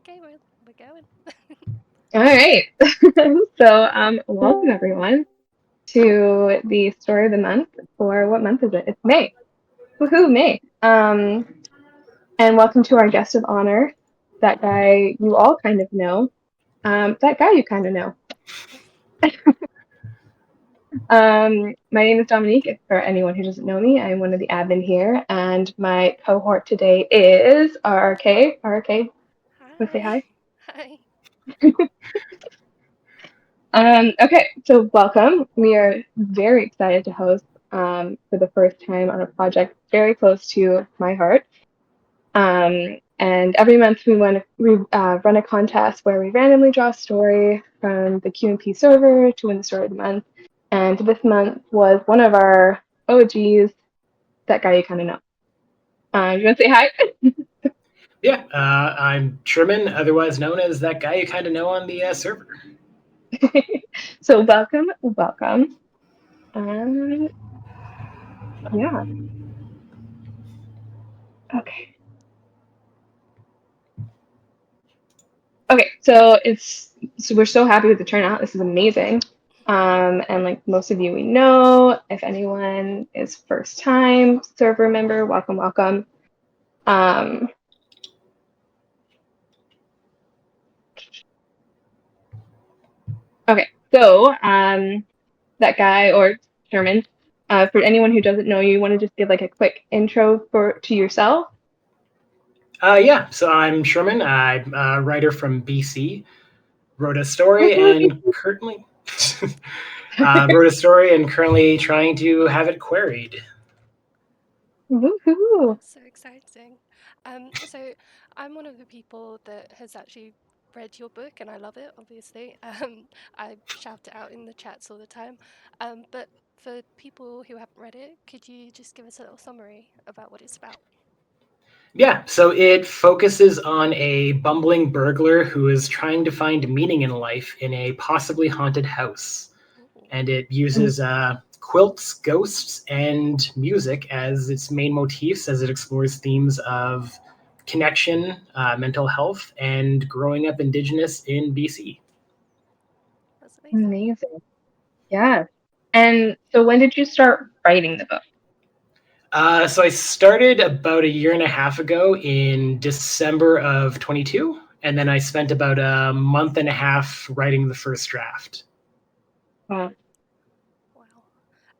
Okay, we're going. All right. So, welcome everyone to the story of the month. Or what month is it? It's May. Woohoo, May. And welcome to our guest of honor, that guy you all kind of know. That guy you kind of know. My name is Dominique. For anyone who doesn't know me, I'm one of the admin here, and my cohort today is RRK. RRK, want to say Hi. hi? Hi. Okay, so welcome. We are very excited to host for the first time on a project very close to my heart. And every month we run a contest where we randomly draw a story from the Q&P server to win the story of the month. And this month was one of our OGs, that guy you kind of know. You want to say hi? Yeah, I'm Sherman, otherwise known as that guy you kind of know on the server. So welcome. Um, yeah. Okay. Okay, so we're so happy with the turnout. This is amazing. And like most of you we know, if anyone is first time server member, welcome. Um, okay, so that guy or Sherman, for anyone who doesn't know you, want to just give like a quick intro to yourself? Yeah, so I'm Sherman. I'm a writer from BC. Wrote a story and currently trying to have it queried. Woohoo! That's so exciting. So I'm one of the people that has actually read your book, and I love it. Obviously, I shout it out in the chats all the time. But for people who haven't read it, could you just give us a little summary about what it's about? Yeah, so it focuses on a bumbling burglar who is trying to find meaning in life in a possibly haunted house. Ooh. And it uses quilts, ghosts, and music as its main motifs as it explores themes of connection, mental health, and growing up Indigenous in BC. That's amazing. Amazing. Yeah. And so when did you start writing the book? So I started about a year and a half ago in December of 22, and then I spent about a month and a half writing the first draft. Wow. Wow.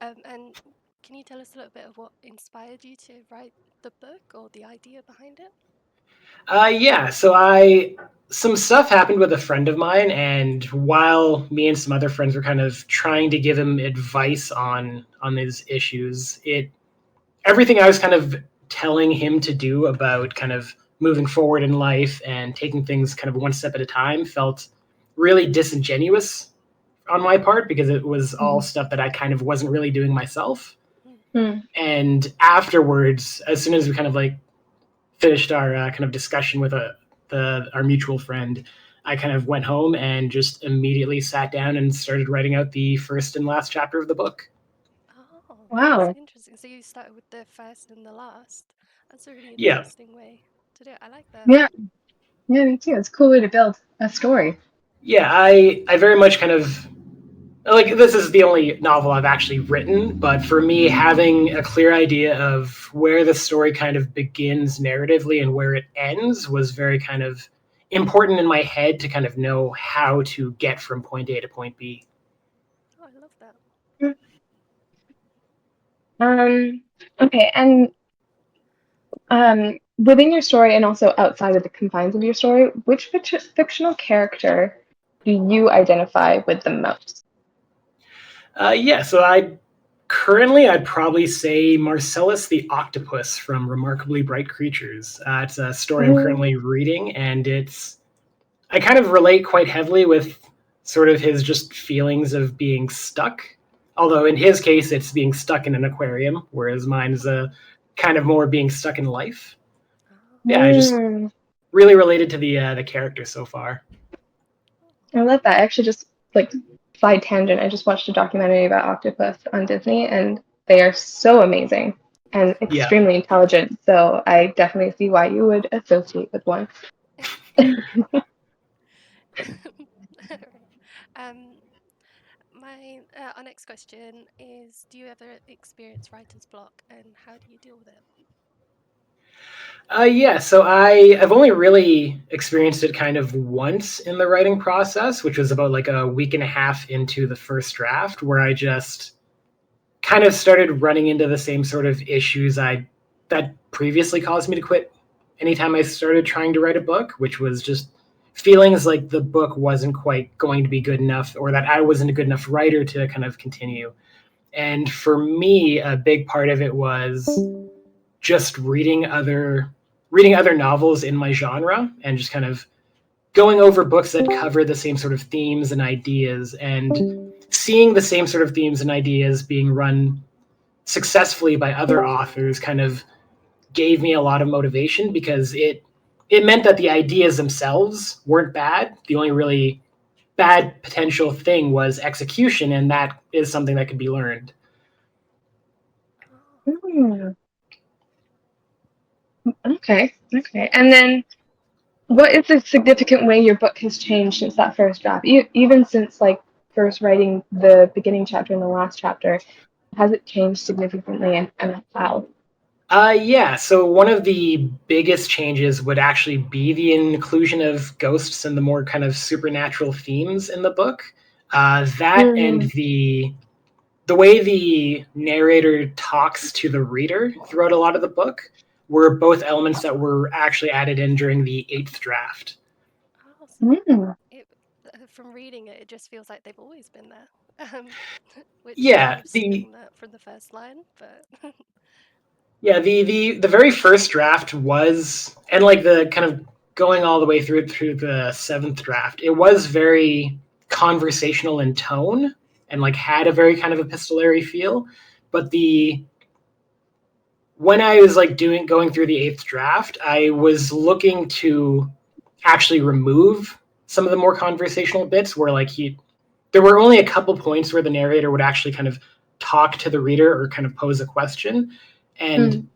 And can you tell us a little bit of what inspired you to write the book or the idea behind it? Yeah, some stuff happened with a friend of mine, and while me and some other friends were kind of trying to give him advice on his issues, it everything I was kind of telling him to do about kind of moving forward in life and taking things kind of one step at a time felt really disingenuous on my part because it was all stuff that I kind of wasn't really doing myself. Mm. Hmm. And afterwards, as soon as we kind of like finished our kind of discussion with our mutual friend, I kind of went home and just immediately sat down and started writing out the first and last chapter of the book. Oh, that's Wow. interesting. So you started with the first and the last. That's a really Yeah, interesting way to do it. I like that. Yeah. Yeah, me too. It's a cool way to build a story. yeah, I very much kind of like this is the only novel I've actually written, but for me, having a clear idea of where the story kind of begins narratively and where it ends was very kind of important in my head to kind of know how to get from point A to point B. Oh, I love that. Okay, and within your story and also outside of the confines of your story, which fictional character do you identify with the most? Yeah, so I'd probably say Marcellus the Octopus from Remarkably Bright Creatures. It's a story I'm Oh, currently reading, and I kind of relate quite heavily with sort of his just feelings of being stuck. Although in his case, it's being stuck in an aquarium, whereas mine is a kind of more being stuck in life. Yeah, I just hmm. really related to the character so far. I love that. I actually just like side tangent. I just watched a documentary about octopus on Disney, and they are so amazing and Yeah, extremely intelligent. So I definitely see why you would associate with one. Alright. Um, our next question is: do you ever experience writer's block, and how do you deal with it? Yeah, so I've only really experienced it kind of once in the writing process, which was about like a week and a half into the first draft, where I just kind of started running into the same sort of issues I that previously caused me to quit anytime I started trying to write a book, which was just feelings like the book wasn't quite going to be good enough, or that I wasn't a good enough writer to kind of continue. And for me, a big part of it was just reading other novels in my genre and just kind of going over books that cover the same sort of themes and ideas, and seeing the same sort of themes and ideas being run successfully by other authors kind of gave me a lot of motivation, because it meant that the ideas themselves weren't bad. The only really bad potential thing was execution, and that is something that could be learned. Oh. Hmm. Okay. Okay. And then, what is the significant way your book has changed since that first draft? Even since like first writing the beginning chapter and the last chapter, has it changed significantly, and how? Yeah, so one of the biggest changes would actually be the inclusion of ghosts and the more kind of supernatural themes in the book. That and Mm. the way the narrator talks to the reader throughout a lot of the book were both elements that were actually added in during the eighth draft. Oh, so Mm. it from reading it, it just feels like they've always been there. Um, which Yeah, you've the seen that from the first line, but Yeah, the very first draft was, and like the kind of going all the way through the seventh draft, it was very conversational in tone and like had a very kind of epistolary feel. But the when I was like going through the eighth draft, I was looking to actually remove some of the more conversational bits where like there were only a couple points where the narrator would actually kind of talk to the reader or kind of pose a question. And Mm.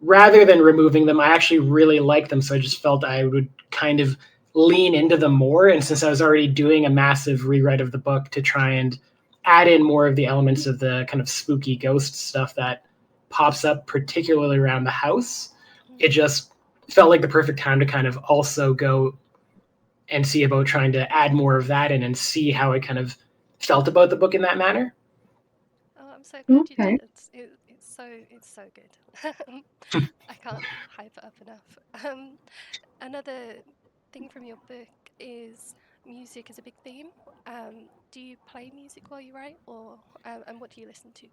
rather than removing them, I actually really liked them. So I just felt I would kind of lean into them more. And since I was already doing a massive rewrite of the book to try and add in more of the elements of the kind of spooky ghost stuff that pops up, particularly around the house, it just felt like the perfect time to kind of also go and see about trying to add more of that in and see how I kind of felt about the book in that manner. oh, I'm so glad you Okay. did. It's so good. I can't hype it up enough. Another thing from your book is music is a big theme. Do you play music while you write, or and what do you listen to?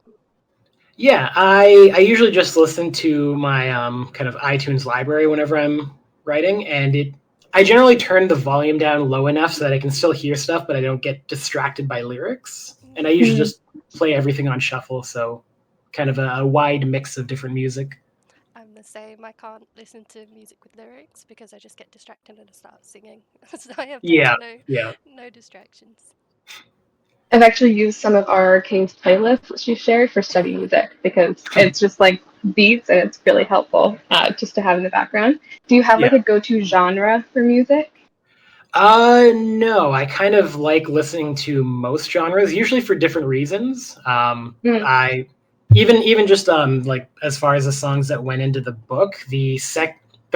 Yeah, I usually just listen to my kind of iTunes library whenever I'm writing, and it I generally turn the volume down low enough so that I can still hear stuff, but I don't get distracted by lyrics. And I Mm. usually Mm. just play everything on shuffle, so kind of a wide mix of different music. I'm the same. I can't listen to music with lyrics because I just get distracted and I start singing. So I have Yeah, yeah, no distractions. I've actually used some of our King's playlists, which you shared, for study music because it's just like beats and it's really helpful just to have in the background. Do you have like yeah. a go-to genre for music? No, I kind of like listening to most genres, usually for different reasons. Mm. I even just like as far as the songs that went into the book, the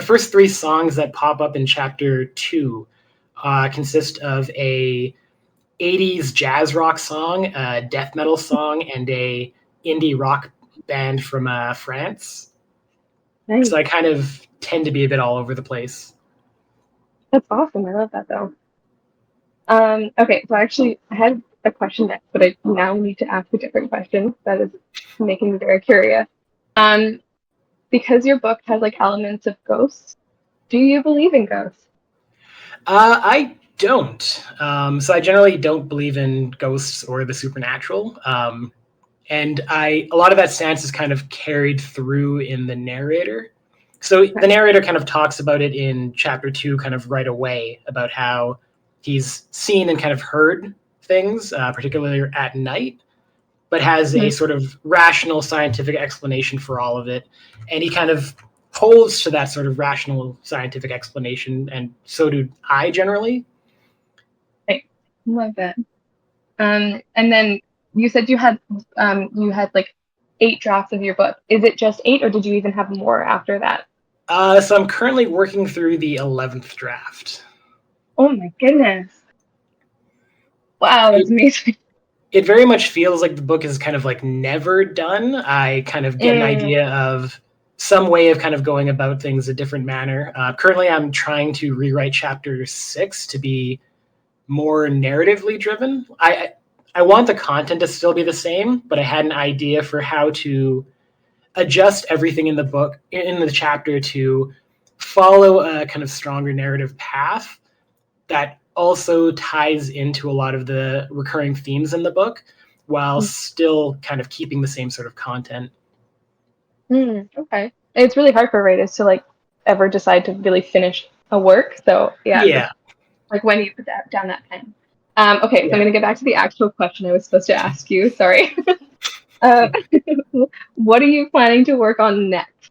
first three songs that pop up in chapter two consist of a 80s jazz rock song, a death metal song, and a indie rock band from France. Nice. So I kind of tend to be a bit all over the place. That's awesome. I love that though. Okay, so actually, I had a question next, but I now need to ask a different question. That is making me very curious. Um, because your book has like elements of ghosts, do you believe in ghosts? I don't. So I generally don't believe in ghosts or the supernatural. And a lot of that stance is kind of carried through in the narrator. So the Okay. narrator kind of talks about it in chapter two, kind of right away, about how he's seen and kind of heard things, particularly at night, but has a Mm. sort of rational scientific explanation for all of it. And he kind of holds to that sort of rational scientific explanation, and so do I generally. Okay. Love that. And then you said you had like 8 drafts of your book. Is it just 8, or did you even have more after that? So I'm currently working through the 11th draft. Oh my goodness! Wow, that's amazing. It very much feels like the book is kind of like never done. I kind of get an idea of some way of kind of going about things a different manner. Currently, I'm trying to rewrite chapter 6 to be more narratively driven. I want the content to still be the same, but I had an idea for how to adjust everything in the book, in the chapter, to follow a kind of stronger narrative path that also ties into a lot of the recurring themes in the book while still kind of keeping the same sort of content. Okay. It's really hard for writers to like ever decide to really finish a work. So Yeah. like when you put down that pen. Okay, so I'm Yeah. going to get back to the actual question I was supposed to ask you. Sorry. What are you planning to work on next?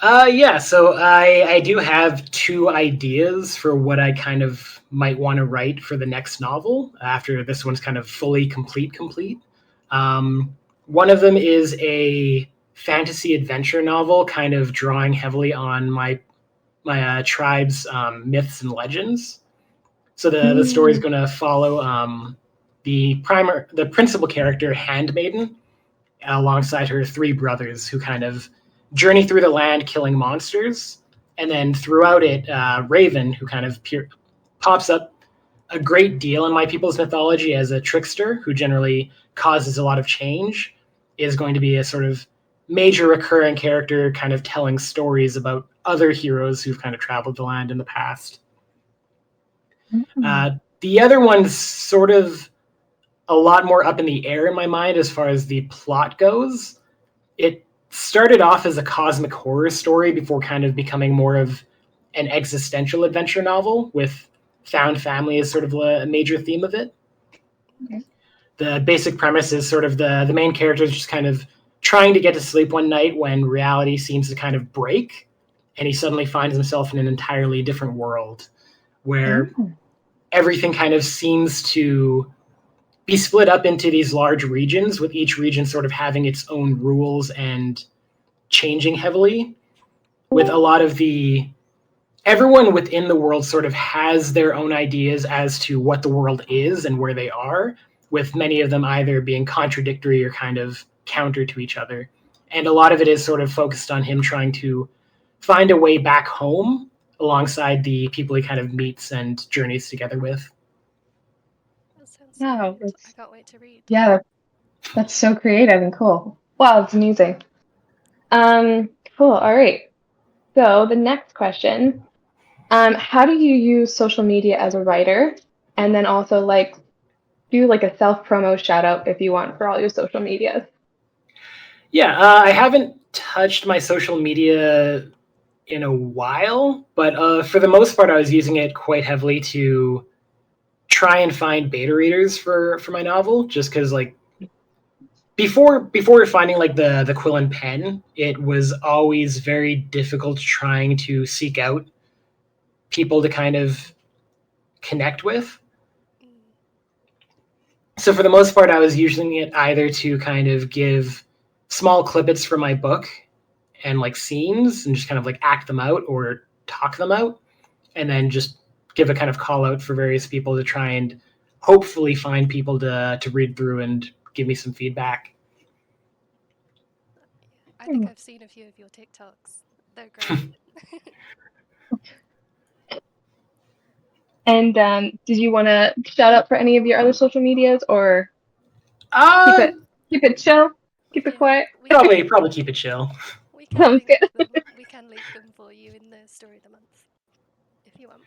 Yeah, so I do have 2 ideas for what I kind of might want to write for the next novel after this one's kind of fully complete. One of them is a fantasy adventure novel, kind of drawing heavily on my tribe's myths and legends. So the story is going to follow the principal character, Handmaiden, alongside her 3 brothers who kind of journey through the land killing monsters. And then throughout it, Raven, who kind of pops up a great deal in my people's mythology as a trickster who generally causes a lot of change, is going to be a sort of major recurring character kind of telling stories about other heroes who've kind of traveled the land in the past. The other one's sort of a lot more up in the air in my mind as far as the plot goes. It started off as a cosmic horror story before kind of becoming more of an existential adventure novel with found family as sort of a major theme of it. Okay. The basic premise is sort of the main character is just kind of trying to get to sleep one night when reality seems to kind of break, and he suddenly finds himself in an entirely different world where everything kind of seems to be split up into these large regions, with each region sort of having its own rules and changing heavily, with a lot of everyone within the world sort of has their own ideas as to what the world is and where they are, with many of them either being contradictory or kind of counter to each other. And a lot of it is sort of focused on him trying to find a way back home alongside the people he kind of meets and journeys together with. That sounds so Wow, good. I can't wait to read. yeah, that's so creative and cool. Wow, it's amazing. Cool. All right. So the next question, how do you use social media as a writer? And then also like do like a self-promo shout out if you want for all your social medias. Yeah, I haven't touched my social media in a while, but for the most part, I was using it quite heavily to try and find beta readers for my novel, just because like before finding like the Quill and Pen, it was always very difficult trying to seek out people to kind of connect with. Mm. So for the most part, I was using it either to kind of give small clippets from my book and like scenes and just kind of like act them out or talk them out, and then just give a kind of call out for various people to try and hopefully find people to read through and give me some feedback. I think I've seen a few of your TikToks. They're great. And did you want to shout out for any of your other social medias or keep Uh it keep it chill, We keep it can quiet? we can probably keep it chill. we can Sounds link good. them. We can link them for you in the story of the month if you want.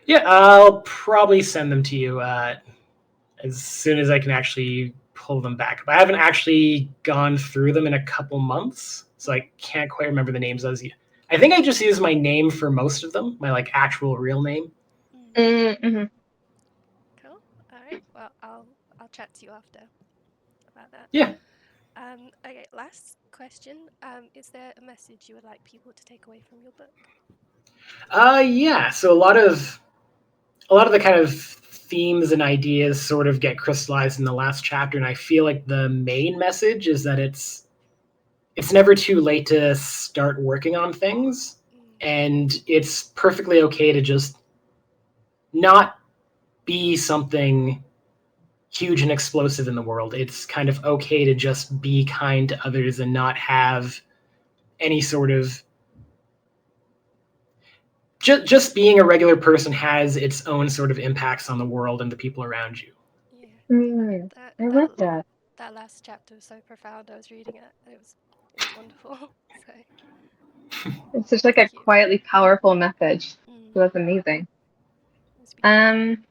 Yeah, I'll probably send them to you as soon as I can actually pull them back. But I haven't actually gone through them in a couple months, so I can't quite remember the names. I think I just use my name for most of them, my like actual real name. Mm. Mm-hmm. Cool. All right. Well, I'll chat to you after about that. Yeah. Okay. Last question. Is there a message you would like people to take away from your book? Yeah. So a lot of the kind of themes and ideas sort of get crystallized in the last chapter, and I feel like the main message is that it's never too late to start working on things, and it's perfectly okay to just not be something huge and explosive in the world. It's kind of okay to just be kind to others and not have any sort of just being a regular person has its own sort of impacts on the world and the people around you. Yeah, that I that love that. that last chapter was so profound. I was reading it, and it was wonderful. So It's just like a thank you. quietly powerful message. So that's amazing. It was beautiful.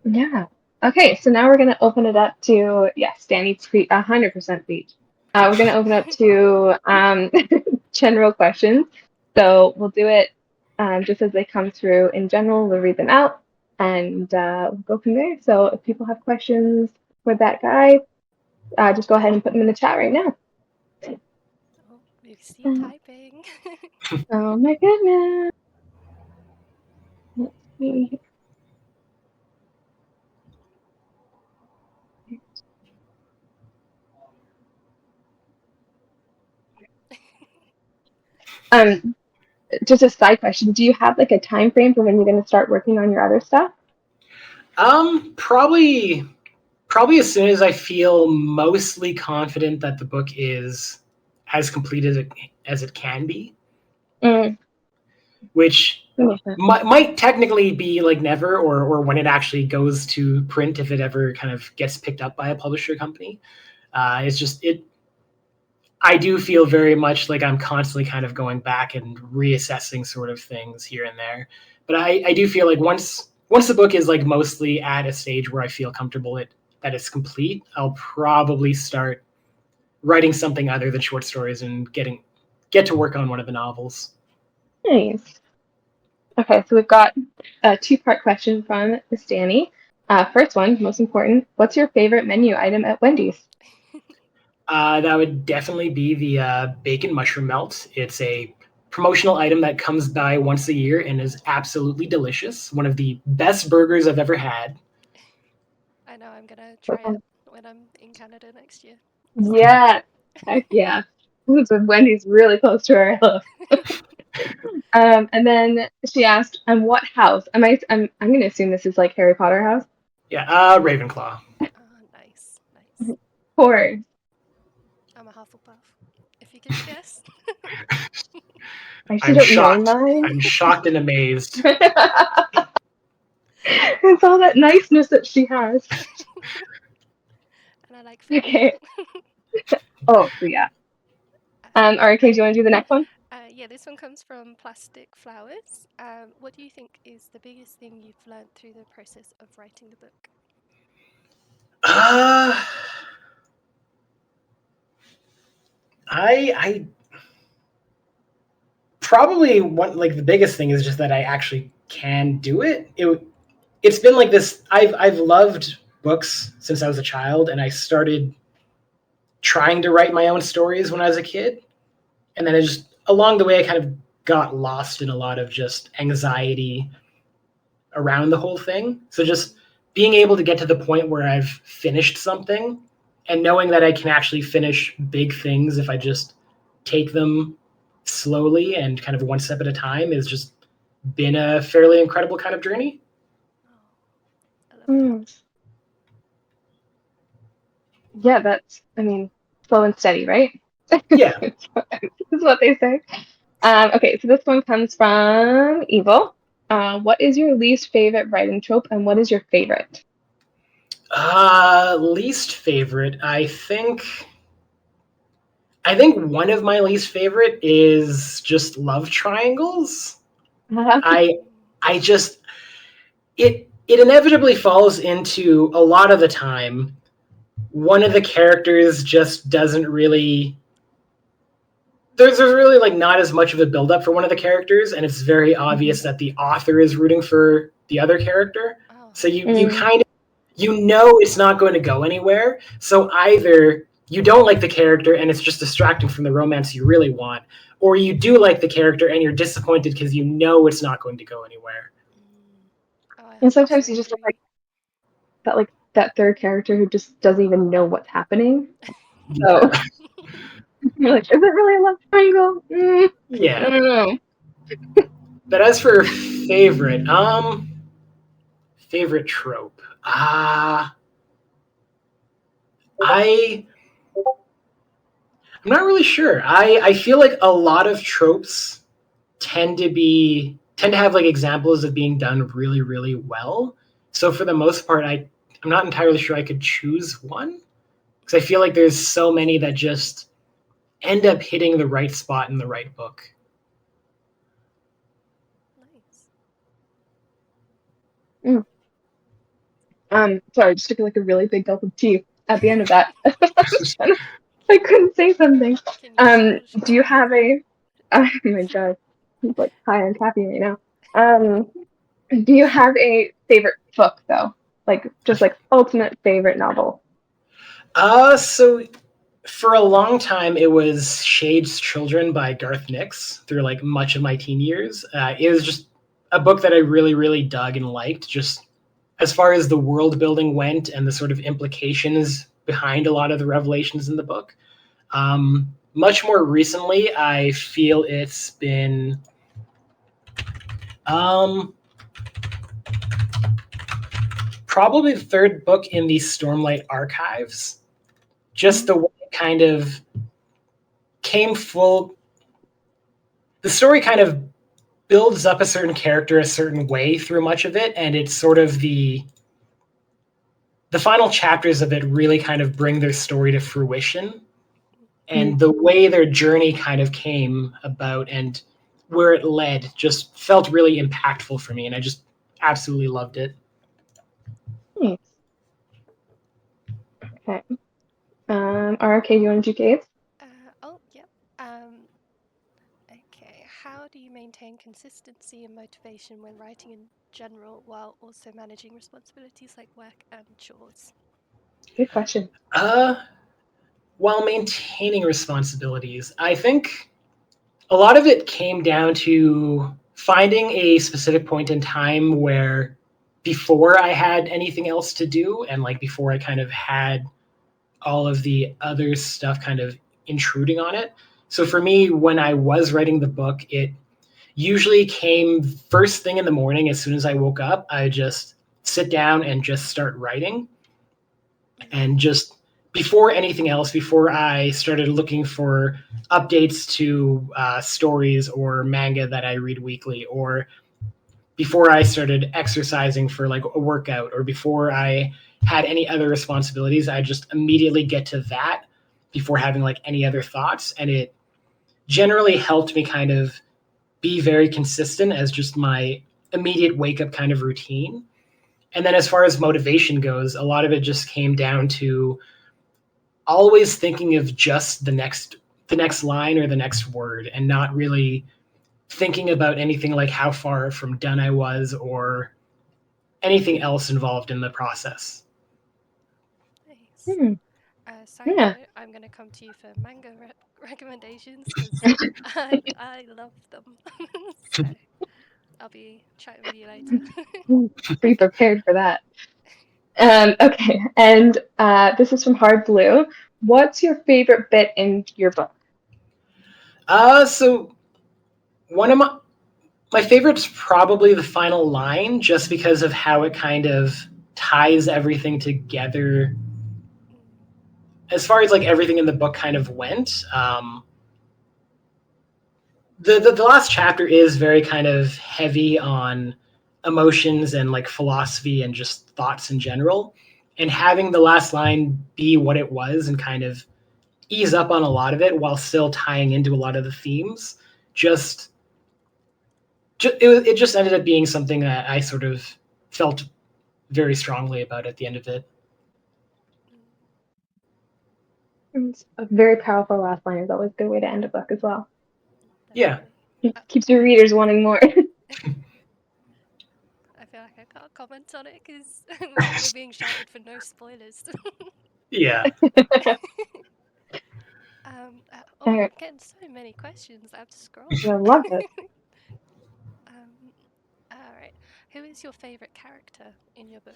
Yeah. Okay, so now we're gonna open it up to yes, Danny's 100% speech. We're gonna open up to general questions. So we'll do it just as they come through in general. We'll read them out and we'll go from there. So if people have questions for that guy, just go ahead and put them in the chat right now. Oh, you see typing. Oh my goodness. Let's see. Um, just a side question. Do you have like a time frame for when you're going to start working on your other stuff? Probably as soon as I feel mostly confident that the book is as complete as it can be, Mm, which mm, might technically be like never, or when it actually goes to print, if it ever kind of gets picked up by a publisher company. It's just it. I do feel very much like I'm constantly kind of going back and reassessing sort of things here and there. But I do feel like once the book is like mostly at a stage where I feel comfortable that it's complete, I'll probably start writing something other than short stories and get to work on one of the novels. nice. Okay, so we've got a two-part question from Miss Danny. First one, most important. What's your favorite menu item at Wendy's? That would definitely be the bacon mushroom melt. It's a promotional item that comes by once a year and is absolutely delicious. One of the best burgers I've ever had. I know I'm gonna try it when I'm in Canada next year. Yeah, heck yeah. So Wendy's really close to our house. And then she asked, what house? I'm gonna assume this is like Harry Potter house. Yeah, Ravenclaw. Oh, nice, nice. Of course. I'm a Hufflepuff. If you could guess. I should I'm have known shocked. mine. I'm shocked and amazed. It's all that niceness that she has. And I like fairy. Okay. Oh, so yeah. All right, Kay, do you want to do the next one? Yeah, this one comes from Plastic Flowers. What do you think is the biggest thing you've learned through the process of writing the book? I probably one like the biggest thing is just that I actually can do it. It's been like this. I've loved books since I was a child, and I started trying to write my own stories when I was a kid, and then I just along the way I kind of got lost in a lot of just anxiety around the whole thing. So just being able to get to the point where I've finished something and knowing that I can actually finish big things if I just take them slowly and kind of one step at a time has just been a fairly incredible kind of journey. Oh, I love that. Yeah, slow and steady, right? Yeah. This is what they say. Okay, so this one comes from Evil. What is your least favorite writing trope, and what is your favorite? Least favorite, I think one of my least favorite is just love triangles. I I just it inevitably falls into a lot of the time one of the characters just doesn't really there's really like not as much of a build up for one of the characters, and it's very obvious that the author is rooting for the other character. Oh. So you kind of it's not going to go anywhere. So either you don't like the character and it's just distracting from the romance you really want, or you do like the character and you're disappointed because you know it's not going to go anywhere. Oh, I And 100% sometimes you just have agree. like that third character who just doesn't even know what's happening. So Yeah. you're like, is it really a love triangle? I Yeah. don't know. But as for favorite, favorite trope, I I'm not really sure. I feel like a lot of tropes tend to have like examples of being done really really well. So for the most part, I'm not entirely sure I could choose one because I feel like there's so many that just end up hitting the right spot in the right book. Nice. Mm. Sorry, I just took like a really big gulp of tea at the end of that. I couldn't say something. Can you shush? Do you have a? Oh my god, he's like high on caffeine right now. Um, do you have a favorite book though? Like just like ultimate favorite novel. So for a long time, it was Shade's Children by Garth Nix through like much of my teen years. It was just a book that I really, really dug and liked, just as far as the world building went and the sort of implications behind a lot of the revelations in the book. Much more recently, I feel it's been um, probably the third book in the Stormlight archives. Just the way it kind of came full. The story kind of builds up a certain character a certain way through much of it, and it's sort of the final chapters of it really kind of bring their story to fruition, and the way their journey kind of came about and where it led just felt really impactful for me, and I just absolutely loved it. Nice. Okay. RK, you want to do Gabe? Oh, yep. Okay. How do you maintain consistency and motivation when writing in general while also managing responsibilities like work and chores? Good question. Uh, while maintaining responsibilities, I think a lot of it came down to finding a specific point in time where before I had anything else to do and like before I kind of had all of the other stuff kind of intruding on it. So for me, when I was writing the book, it usually came first thing in the morning. As soon as I woke up, I just sit down and just start writing. And just before anything else, before I started looking for updates to stories or manga that I read weekly, or before I started exercising for like a workout, or before I had any other responsibilities, I just immediately get to that before having like any other thoughts. And it generally helped me kind of be very consistent as just my immediate wake up kind of routine. And then as far as motivation goes, a lot of it just came down to always thinking of just the next line or the next word and not really thinking about anything like how far from done I was or anything else involved in the process. Nice. Hmm. Side Yeah. note, I'm gonna come to you for manga recommendations because I love them. So I'll be chatting with you later. Be prepared for that. Okay, and this is from Hard Blue. What's your favorite bit in your book? So one of my favorite's probably the final line, just because of how it kind of ties everything together. As far as like everything in the book kind of went, the last chapter is very kind of heavy on emotions and like philosophy and just thoughts in general. And having the last line be what it was and kind of ease up on a lot of it while still tying into a lot of the themes, just, it just ended up being something that I sort of felt very strongly about at the end of it. It's a very powerful last line is always a good way to end a book as well. Yeah. Definitely. It keeps your readers wanting more. I feel like I can't comment on it because we're being shouted for no spoilers. Yeah. All I'm right. getting so many questions. I have to scroll. I love this. um, all right. Who is your favorite character in your book?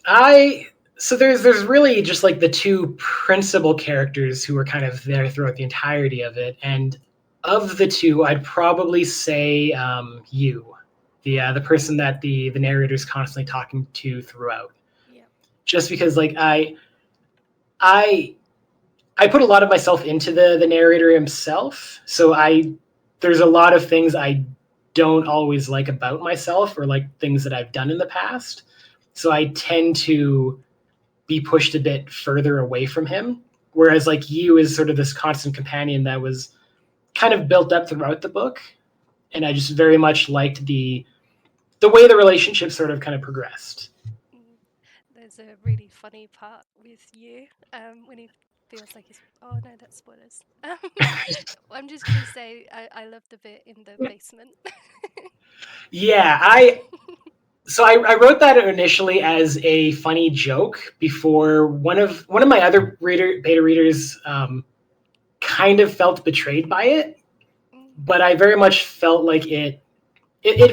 I so there's really just like the two principal characters who are kind of there throughout the entirety of it, and of the two, I'd probably say you, the person that the narrator's constantly talking to throughout. Yeah. Just because like I I put a lot of myself into the narrator himself, so I there's a lot of things I don't always like about myself or like things that I've done in the past. So I tend to be pushed a bit further away from him. Whereas like you is sort of this constant companion that was kind of built up throughout the book. And I just very much liked the way the relationship sort of kind of progressed. Mm. There's a really funny part with you when he feels like he's. Oh no, that's spoilers. I'm just gonna say I love the bit in the basement. Yeah, I wrote that initially as a funny joke before one of my other beta readers kind of felt betrayed by it, Mm, but I very much felt like it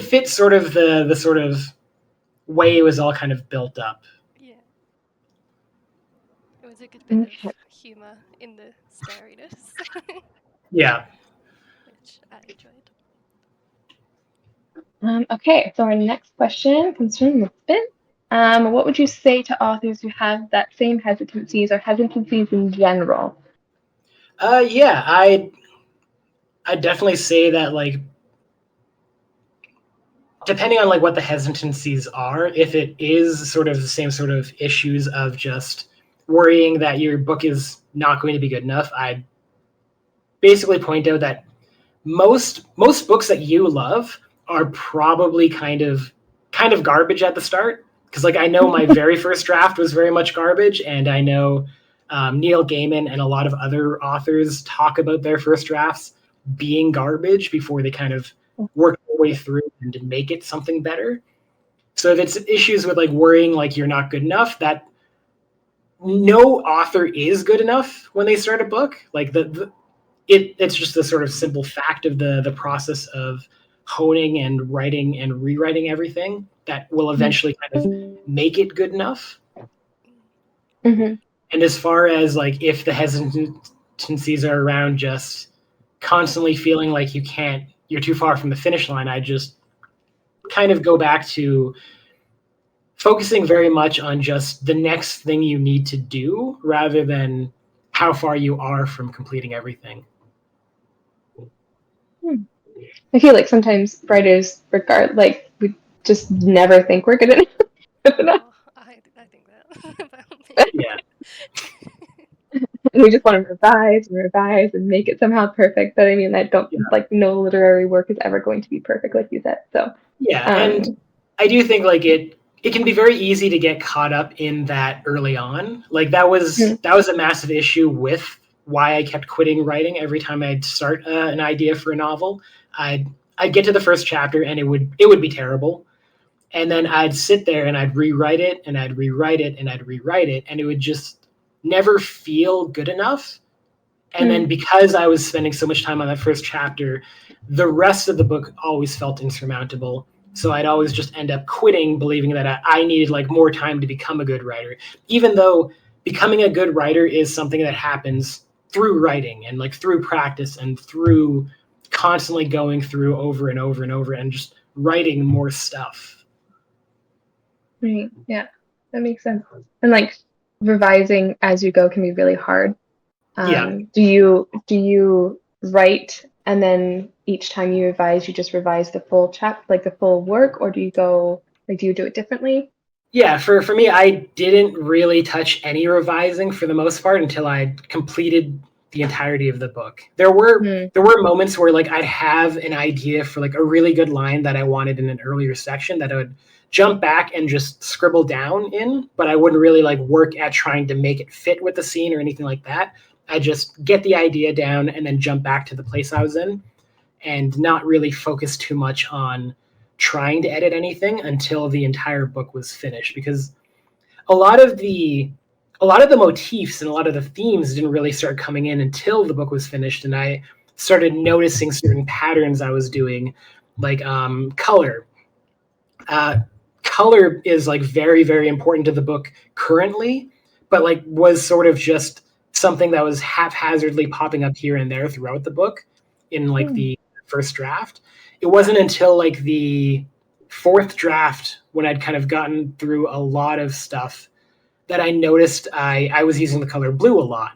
fit sort of the sort of way it was all kind of built up. yeah, it was a good bit of Okay. humor in the scariness, Yeah. which I enjoyed. Okay, so our next question comes from Lisbon. What would you say to authors who have that same hesitancies or hesitancies in general? Yeah, I definitely say that like depending on like what the hesitancies are, if it is sort of the same sort of issues of just worrying that your book is not going to be good enough, I basically point out that most books that you love are probably kind of garbage at the start, because like I know my very first draft was very much garbage, and I know Neil Gaiman and a lot of other authors talk about their first drafts being garbage before they kind of work their way through and make it something better. So if it's issues with like worrying like you're not good enough, that no author is good enough when they start a book. Like it's just the sort of simple fact of the process of honing and writing and rewriting everything that will eventually kind of make it good enough. Mm, Mm-hmm. And as far as like if the hesitancies are around just constantly feeling like you're too far from the finish line, I just kind of go back to focusing very much on just the next thing you need to do rather than how far you are from completing everything. I feel like sometimes writers like we just never think we're good enough. oh, I think that about me. Yeah. And we just want to revise and revise and make it somehow perfect. But I mean, I don't Yeah. like no literary work is ever going to be perfect, like you said. So, Yeah, and um, I do think like it can be very easy to get caught up in that early on. Like that was a massive issue with why I kept quitting writing every time I'd start an idea for a novel. I'd get to the first chapter and it would be terrible, and then I'd sit there and I'd rewrite it and I'd rewrite it and I'd rewrite it, and it would just never feel good enough. And then because I was spending so much time on that first chapter, the rest of the book always felt insurmountable. So I'd always just end up quitting, believing that I needed like more time to become a good writer, even though becoming a good writer is something that happens through writing and like through practice and through constantly going through over and over and over and just writing more stuff. right, yeah, that makes sense. And like revising as you go can be really hard. Yeah. Do you write and then each time you revise, you just revise the full like the full work, or do you do it differently? Yeah, for me, I didn't really touch any revising for the most part until I completed the entirety of the book. Hmm. There were moments where like I'd have an idea for like a really good line that I wanted in an earlier section that I would jump back and just scribble down in, but I wouldn't really like work at trying to make it fit with the scene or anything like that. I just get the idea down and then jump back to the place I was in and not really focus too much on trying to edit anything until the entire book was finished, because a lot of a lot of the motifs and a lot of the themes didn't really start coming in until the book was finished, and I started noticing certain patterns I was doing, like color. Color is like very, very important to the book currently, but like was sort of just something that was haphazardly popping up here and there throughout the book in like the first draft. It wasn't until like the fourth draft, when I'd kind of gotten through a lot of stuff, that I noticed I was using the color blue a lot.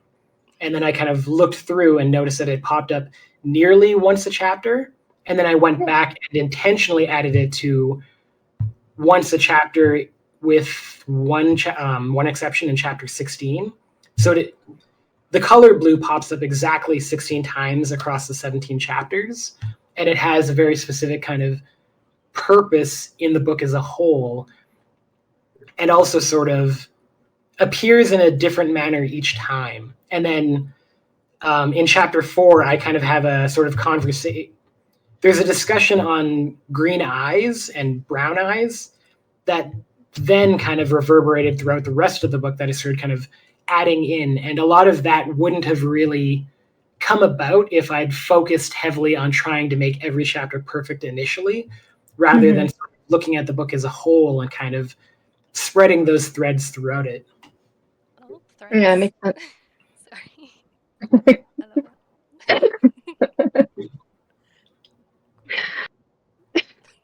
And then I kind of looked through and noticed that it popped up nearly once a chapter. And then I went back and intentionally added it to once a chapter, with one exception in chapter 16. So the color blue pops up exactly 16 times across the 17 chapters. And it has a very specific kind of purpose in the book as a whole, and also sort of appears in a different manner each time. And then in chapter 4, I kind of have a sort of conversation. There's a discussion on green eyes and brown eyes that then kind of reverberated throughout the rest of the book, that I started kind of adding in. And a lot of that wouldn't have really come about if I'd focused heavily on trying to make every chapter perfect initially, rather than sort of looking at the book as a whole and kind of spreading those threads throughout it. Oh, threads. Yeah, it makes sense. Sorry. I love that.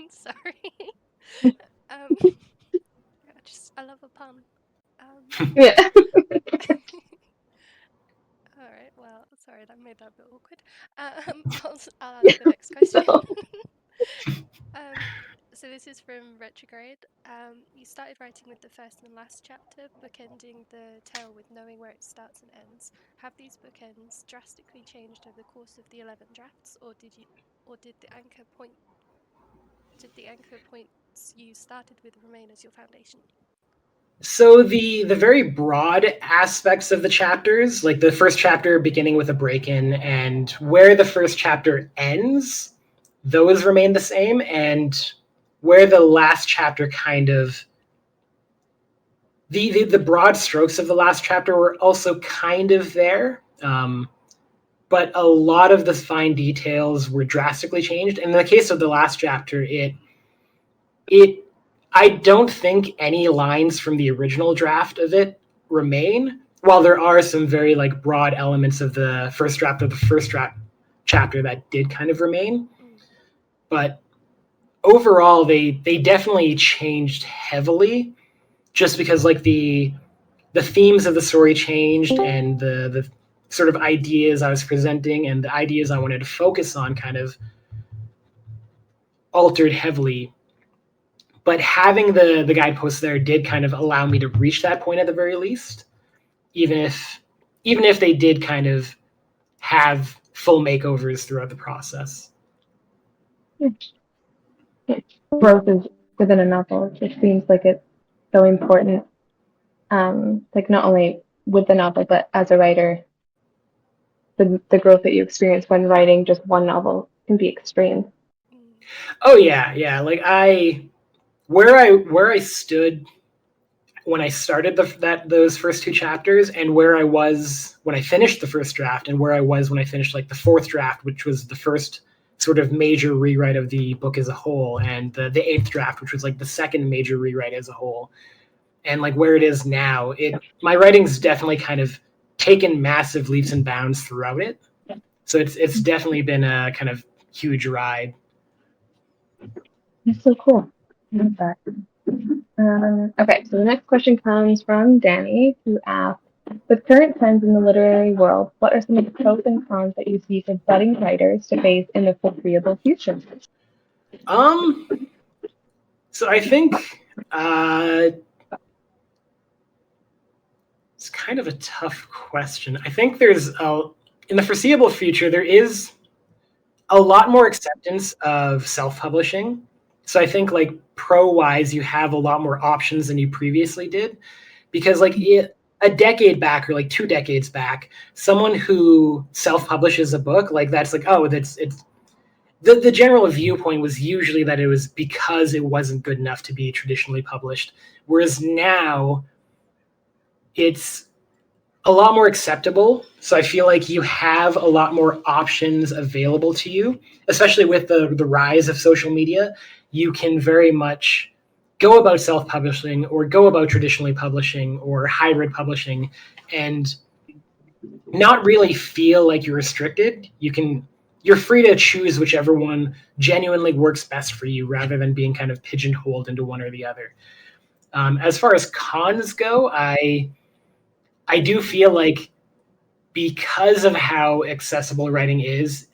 Sorry. I love a pun. Yeah. All right. Well, sorry, that made that a bit awkward. I'll ask the next question. No. So this is from Retrograde. You started writing with the first and last chapter, bookending the tale with knowing where it starts and ends. Have these bookends drastically changed over the course of the 11 drafts, or did the anchor points you started with remain as your foundation? So the very broad aspects of the chapters, like the first chapter beginning with a break-in and where the first chapter ends, those remain the same, and where the last chapter kind of the broad strokes of the last chapter were also kind of there, but a lot of the fine details were drastically changed. And in the case of the last chapter, it I don't think any lines from the original draft of it remain, while there are some very like broad elements of the first draft of the first draft chapter that did kind of remain. But overall, they definitely changed heavily, just because like the themes of the story changed, and the sort of ideas I was presenting and the ideas I wanted to focus on kind of altered heavily. But having the guideposts there did kind of allow me to reach that point at the very least, even if they did kind of have full makeovers throughout the process. Growth is within a novel. It just seems like it's so important. Like not only with the novel, but as a writer, the growth that you experience when writing just one novel can be extreme. Oh yeah. Like where I stood when I started those first two chapters, and where I was when I finished the first draft, and where I was when I finished like the fourth draft, which was the first sort of major rewrite of the book as a whole, and the eighth draft, which was like the second major rewrite as a whole, and like where it is now, my writing's definitely kind of taken massive leaps and bounds throughout it. So it's definitely been a kind of huge ride. That's so cool. I love that. Okay, so the next question comes from Danny, who asks, with current trends in the literary world, what are some of the pros and cons that you see for budding writers to face in the foreseeable future? So I think it's kind of a tough question. I think in the foreseeable future, there is a lot more acceptance of self-publishing. So I think like pro-wise, you have a lot more options than you previously did, because like a decade back or like 2 decades back, someone who self-publishes a book, like that's like, oh, it's the general viewpoint was usually that it was because it wasn't good enough to be traditionally published. Whereas now it's a lot more acceptable. So I feel like you have a lot more options available to you, especially with the rise of social media. You can very much go about self-publishing or go about traditionally publishing or hybrid publishing and not really feel like you're restricted. You're free to choose whichever one genuinely works best for you rather than being kind of pigeonholed into one or the other. As far as cons go, I do feel like because of how accessible writing is,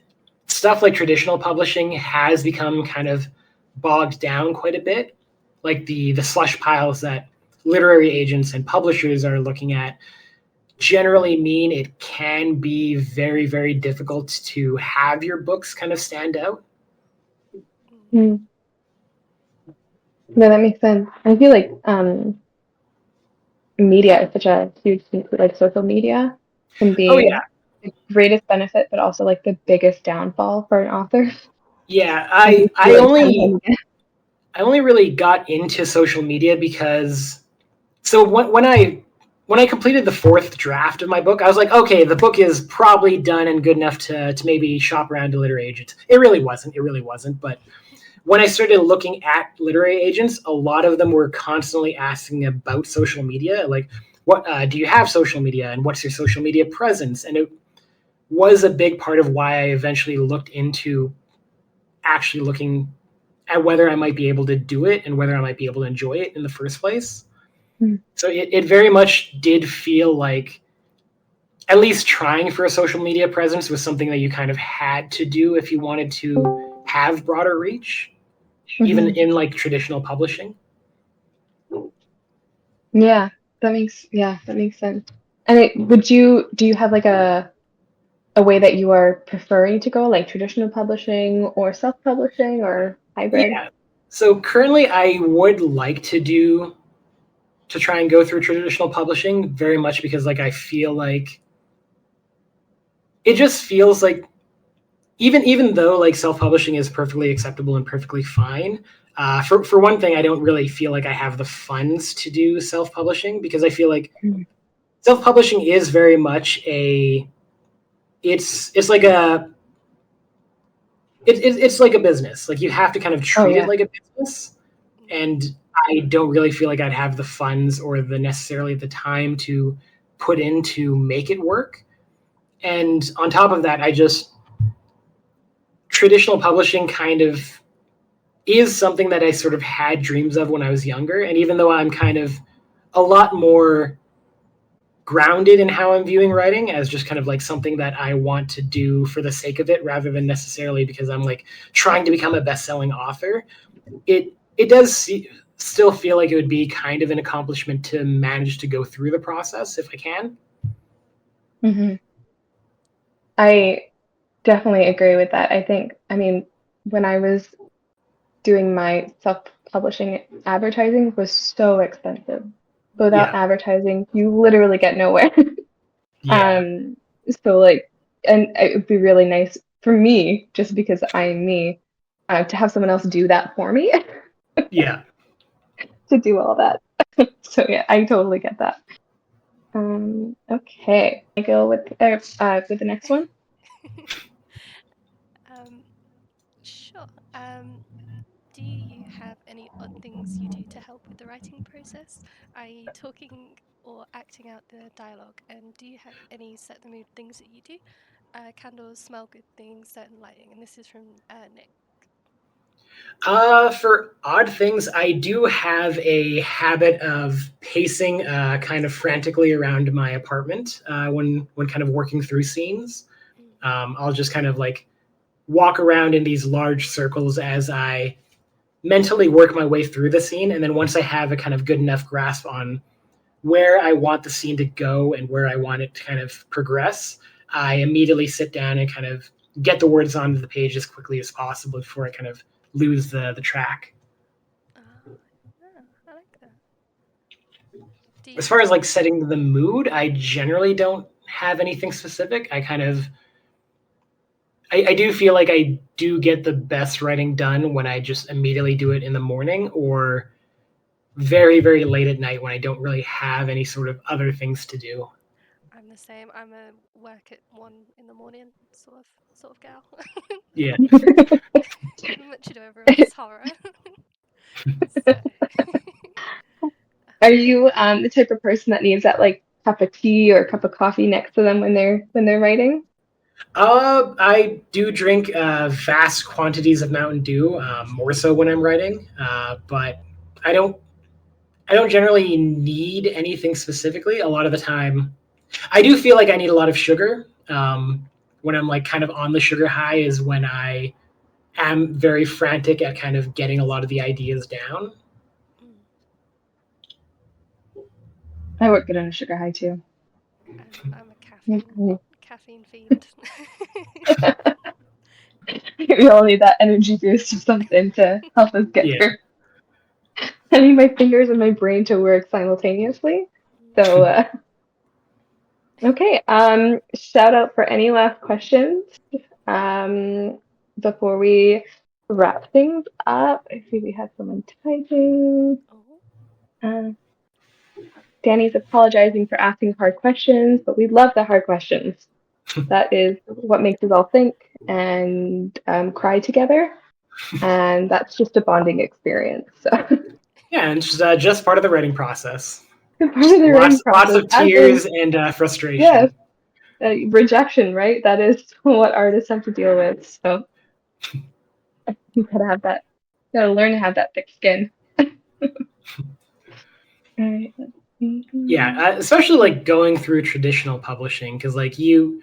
stuff like traditional publishing has become kind of bogged down quite a bit. Like the slush piles that literary agents and publishers are looking at generally mean it can be very, very difficult to have your books kind of stand out. Mm. No, that makes sense. I feel like media is such a huge thing, like social media can Oh yeah, be the greatest benefit, but also like the biggest downfall for an author. yeah. I I just I feel like only I only really got into social media because so when I completed the fourth draft of my book, I was like, okay, the book is probably done and good enough to maybe shop around to literary agents. It really wasn't. It really wasn't. But when I started looking at literary agents, a lot of them were constantly asking about social media, like, what do you have social media, and what's your social media presence? And it was a big part of why I eventually looked into actually looking at whether I might be able to do it and whether I might be able to enjoy it in the first place. Mm. So it very much did feel like at least trying for a social media presence was something that you kind of had to do if you wanted to have broader reach, even Mhm. in like traditional publishing. Yeah, that makes sense. And do you have like a way that you are preferring to go, like traditional publishing or self-publishing or hybrid? Yeah. So currently I would like to try and go through traditional publishing very much because like I feel like it just feels like even though like self-publishing is perfectly acceptable and perfectly fine, for one thing, I don't really feel like I have the funds to do self-publishing because I feel like Mm. self-publishing is very much a it's like it's like a business. Like you have to kind of Oh treat it yeah. like a business, and I don't really feel like I'd have the funds or the necessarily the time to put in to make it work. And on top of that, I just traditional publishing kind of is something that I sort of had dreams of when I was younger. And even though I'm kind of a lot more grounded in how I'm viewing writing as just kind of like something that I want to do for the sake of it rather than necessarily because I'm like trying to become a best-selling author, it does still feel like it would be kind of an accomplishment to manage to go through the process if I can. Hmm. I definitely agree with that. I mean, when I was doing my self-publishing, advertising was so expensive. So without Yeah. advertising, you literally get nowhere. Yeah. Um, so like, and it would be really nice for me, just because I'm me, to have someone else do that for me, Yeah. to do all that. So yeah, I totally get that. Okay, I go with the next one. um, sure. Do you have any odd things you do to help with the writing process? Are you talking or acting out the dialogue? And do you have any set the mood things that you do? Candles, smell good things, certain lighting. And this is from Nick. For odd things, I do have a habit of pacing kind of frantically around my apartment when kind of working through scenes. Mm. I'll just kind of like walk around in these large circles as I mentally work my way through the scene, and then once I have a kind of good enough grasp on where I want the scene to go and where I want it to kind of progress, I immediately sit down and kind of get the words onto the page as quickly as possible before I kind of lose the track. Ah, yeah, I like that. Do As you far as do? like setting the mood, I generally don't have anything specific. I do feel like I do get the best writing done when I just immediately do it in the morning or very, very late at night when I don't really have any sort of other things to do. I'm the the same. I'm a work at 1 in the morning sort of gal. Yeah. Much ado over a Miss Horror. So Are you the type of person that needs that like cup of tea or cup of coffee next to them when they're writing? I do drink vast quantities of Mountain Dew, more so when I'm writing, but I don't. I don't generally need anything specifically. A lot of the time, I do feel like I need a lot of sugar. When I'm like kind of on the sugar high is when I am very frantic at kind of getting a lot of the ideas down. mm, I work good on a sugar high too. I'm a caffeine fiend. We all need that energy boost or something to help us get Yeah. through. I need my fingers and my brain to work simultaneously. So, okay. Shout out for any last questions um, before we wrap things up. I see we have someone typing. Oh, Uh, Danny's apologizing for asking hard questions, but we love the hard questions. That is what makes us all think and cry together. And that's just a bonding experience. So, Yeah, and just part of the writing process. part Just of the writing lots process, of as is, tears and yes, frustration. rejection, right? That is what artists have to deal with. So you gotta have that, gotta learn to have that thick skin. All right, let's see. Yeah, especially like going through traditional publishing because like you're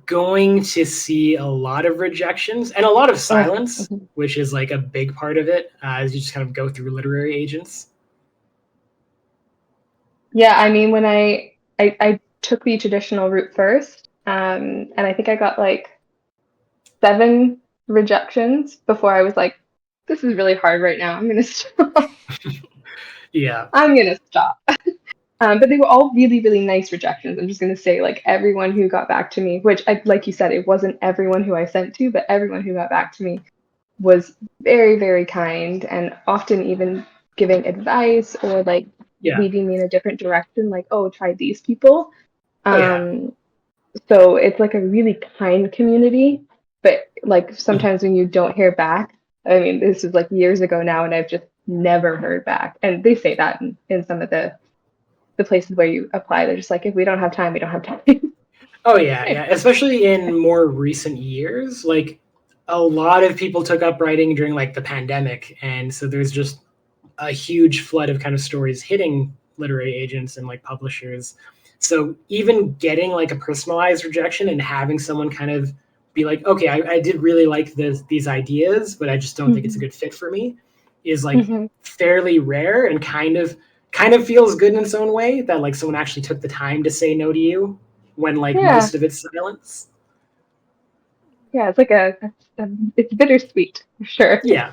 going to see a lot of rejections and a lot of Oh, silence, mhm. which is like a big part of it as you just kind of go through literary agents. Yeah, I mean, when I took the traditional route first, and I think I got like 7 rejections before I was like, this is really hard right now. I'm gonna stop. Yeah. I'm gonna stop. But they were all really, really nice rejections. I'm just gonna say, like everyone who got back to me, which I, like you said, it wasn't everyone who I sent to, but everyone who got back to me was very, very kind and often even giving advice or like Yeah. leading me in a different direction, like, oh, try these people. Oh yeah. Um, so it's like a really kind community, but like sometimes when you don't hear back, I mean, this is like years ago now, and I've just never heard back. And they say that in some of the places where you apply, they're just like, if we don't have time, we don't have time. Oh yeah, yeah. Especially in more recent years, like a lot of people took up writing during like the pandemic, and so there's just a huge flood of kind of stories hitting literary agents and like publishers. So even getting like a personalized rejection and having someone kind of be like, okay, I did really like these ideas, but I just don't think it's a Mhm. good fit for me, is like Mhm. fairly rare and kind of feels good in its own way that like someone actually took the time to say no to you when like Yeah, most of it's silence. yeah, it's like it's bittersweet for sure. Yeah.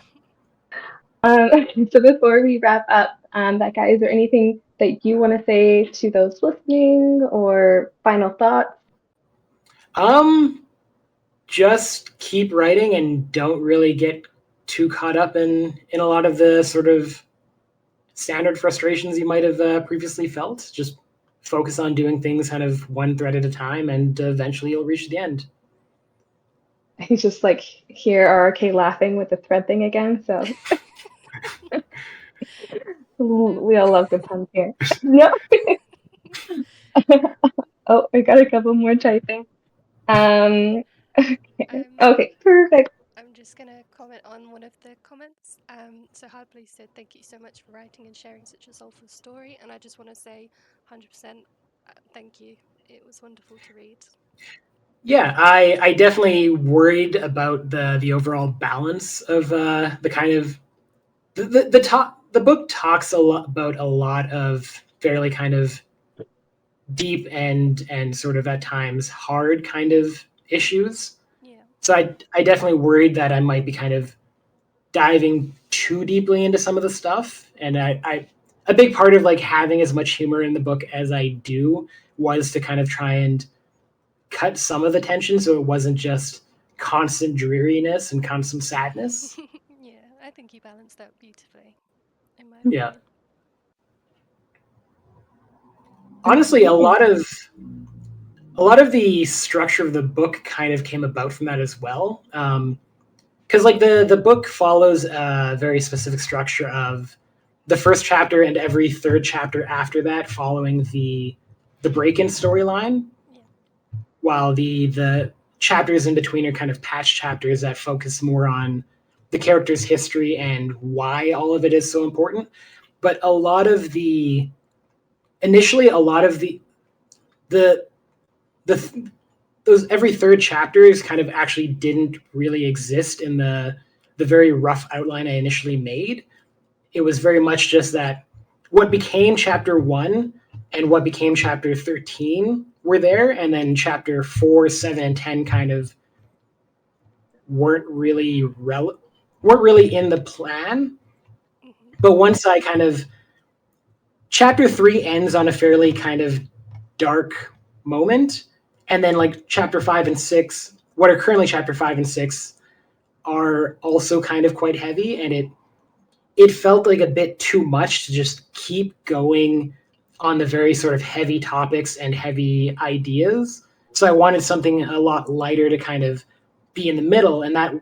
So before we wrap up, that guy, is there anything that you want to say to those listening or final thoughts? Um, just keep writing and don't really get too caught up in a lot of the sort of standard frustrations you might have previously felt. Just focus on doing things kind of one thread at a time, and eventually you'll reach the end. He's just like here, RK laughing with the thread thing again. So no we all way. love good puns here. No. Oh, I got a couple more typing. Um, okay, Um, okay, perfect. I'm just gonna comment on one of the comments. So Hardbly said, "Thank you so much for writing and sharing such a soulful story." And I just want to say, 100%, thank you. It was wonderful to read. Yeah, I definitely worried about the overall balance of the kind of the book talks a lot about a lot of fairly kind of deep and sort of at times hard kind of issues. Yeah. So I definitely worried that I might be kind of diving too deeply into some of the stuff. And I a big part of like having as much humor in the book as I do was to kind of try and cut some of the tension so it wasn't just constant dreariness and constant sadness. Yeah, I think you balanced that beautifully, in my Yeah. opinion. honestly, Okay. a lot of the structure of the book kind of came about from that as well. Because like the book follows a very specific structure of the first chapter and every third chapter after that following the break-in storyline, Yeah. while the chapters in between are kind of patch chapters that focus more on the character's history and why all of it is so important. But a lot of the initially a lot of the the those every third chapters kind of actually didn't really exist in the very rough outline I initially made. It was very much just that what became chapter 1 and what became chapter 13 were there, and then chapter 4, 7 and 10 kind of weren't really weren't really in the plan. Hmm. But once I kind of chapter 3 ends on a fairly kind of dark moment, and then like chapter 5 and 6, what are currently chapter 5 and 6, are also kind of quite heavy, and it felt like a bit too much to just keep going on the very sort of heavy topics and heavy ideas. So I wanted something a lot lighter to kind of be in the middle, and that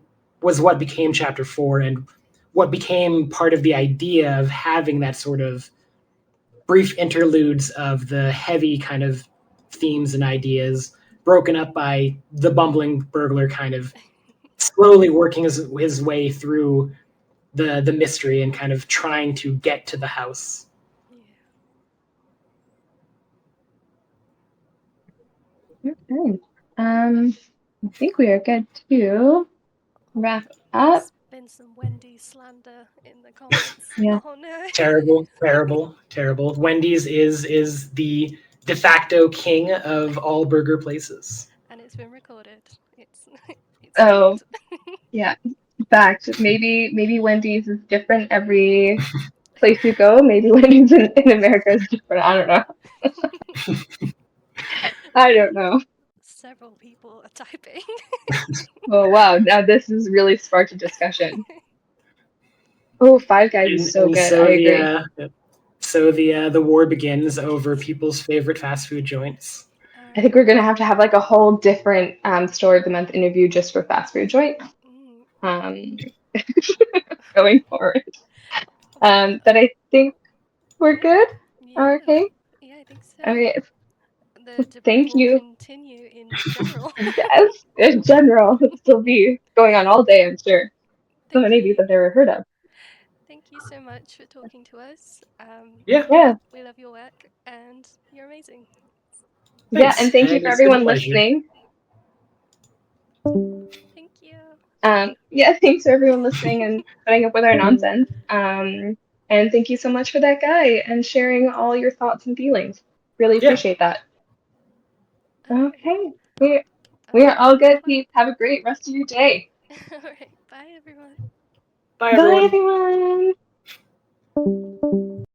was what became chapter 4 and what became part of the idea of having that sort of brief interludes of the heavy kind of themes and ideas broken up by the bumbling burglar kind of slowly working his way through the mystery and kind of trying to get to the house. Yeah. Okay. I think we are good to wrap up. There's been some Wendy slander in the comments. Yeah. Oh no. Terrible, terrible, terrible. Wendy's is the de facto king of all burger places. And it's been recorded. It's it's Oh, filmed. yeah. In fact, maybe Wendy's is different every place you go. Maybe Wendy's in America is different. I don't know. I don't know. Several people are typing. Oh wow, now this has really sparked a discussion. Oh, Five Guys is so And good. I so agree. the war begins over people's favorite fast food joints. All I think right. we're gonna have like a whole different story of the month interview just for fast food joint Mm, um, going forward. uh, But I think we're yeah. good. Yeah. Okay. Yeah, I think so. Okay. The debate Thank will you. continue in general. Yes, in general, it'll still be going on all day, I'm sure. So Thank many of these you. I've never heard of. Thank you so much for talking to us. Yeah, Yeah. We love your work and you're amazing. Yeah, and thanks. thank you And for it's been a everyone pleasure. listening. Thank you. Yeah, thanks for everyone listening and putting up with our nonsense. And thank you so much for that guy and sharing all your thoughts and feelings. Really Yeah, appreciate that. All right. Okay, we Oh, are all good, bye. peeps. Have a great rest of your day. All right. Bye, everyone. bye Bye, everyone. everyone.